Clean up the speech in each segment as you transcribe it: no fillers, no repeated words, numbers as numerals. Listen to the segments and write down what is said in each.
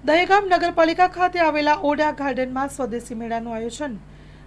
દહેગામ નગરપાલિકા ખાતે આવેલા ઓઢા ગાર્ડનમાં સ્વદેશી મેળાનું આયોજન.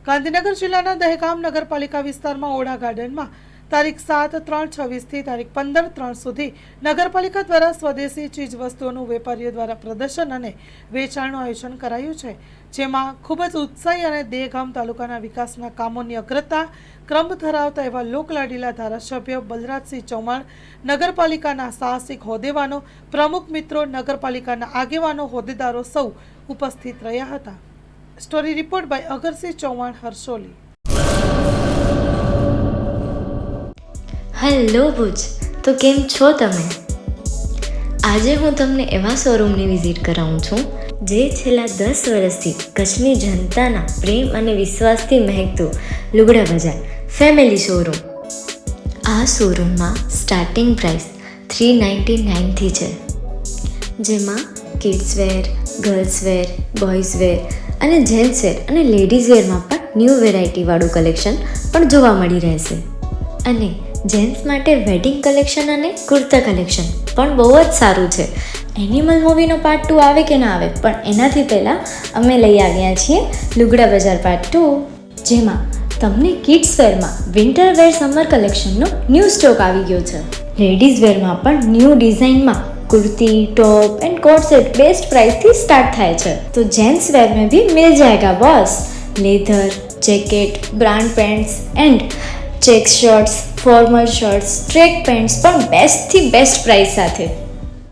ગાંધીનગર જિલ્લાના દહેગામ નગરપાલિકા વિસ્તારમાં ઓઢા ગાર્ડનમાં તારીખ 7/3/26 થી તારીખ 15/3 સુધી નગરપાલિકા દ્વારા સ્વદેશી ચીજ વસ્તુઓનું વેપારીઓ દ્વારા પ્રદર્શન અને વેચાણનું આયોજન કરાયું છે, જેમાં ખૂબ જ ઉત્સાહી અને દહેગામ તાલુકાના વિકાસના કામોની અગ્રતા ક્રમ ધરાવતા એવા લોકલાડીલા ધારાસભ્ય બલરાજસિંહ ચૌહાણ, નગરપાલિકાના સાહસિક હોદ્દેવાનો, પ્રમુખ મિત્રો, નગરપાલિકાના આગેવાનો, હોદ્દેદારો સૌ ઉપસ્થિત રહ્યા હતા. Story report by Agarsinh Chauhan, Harsoli. Hello Bhuj, તો કેમ છો તમે? આજે હું તમને એવા શોરૂમની વિઝિટ કરાવું છું જે છેલ્લા 10 વર્ષથી કચ્છની જનતાના પ્રેમ અને વિશ્વાસથી મહેકતું લુગડા બજાર ફેમિલી શોરૂમ. આ શોરૂમમાં સ્ટાર્ટિંગ પ્રાઇસ 399થી છે, જેમાં kids wear, girls wear, boys wear અને જેન્ટ્સ વેર અને લેડીઝ વેરમાં પણ ન્યૂ વેરાયટીવાળું કલેક્શન પણ જોવા મળી રહેશે. અને જેન્ટ્સ માટે વેડિંગ કલેક્શન અને કુર્તા કલેક્શન પણ બહુ જ સારું છે. એનિમલ મૂવીનો પાર્ટ 2 આવે કે ના આવે, પણ એનાથી પહેલાં અમે લઈ આવ્યા છીએ લુગડા બજાર પાર્ટ 2, જેમાં તમને કિડ્સ વેરમાં વિન્ટર વેર સમર કલેક્શનનો ન્યૂ સ્ટોક આવી ગયો છે. લેડીઝ વેરમાં પણ ન્યૂ ડિઝાઇનમાં kurti, top and coat set best price थी स्टार्ट थाय छे. तो जेंट्स वेर में भी मिल जाएगा boss. Leather, jacket, brand pants and check shirts, formal shirts, track pants પણ બેસ્ટ થી બેસ્ટ પ્રાઇસ સાથે.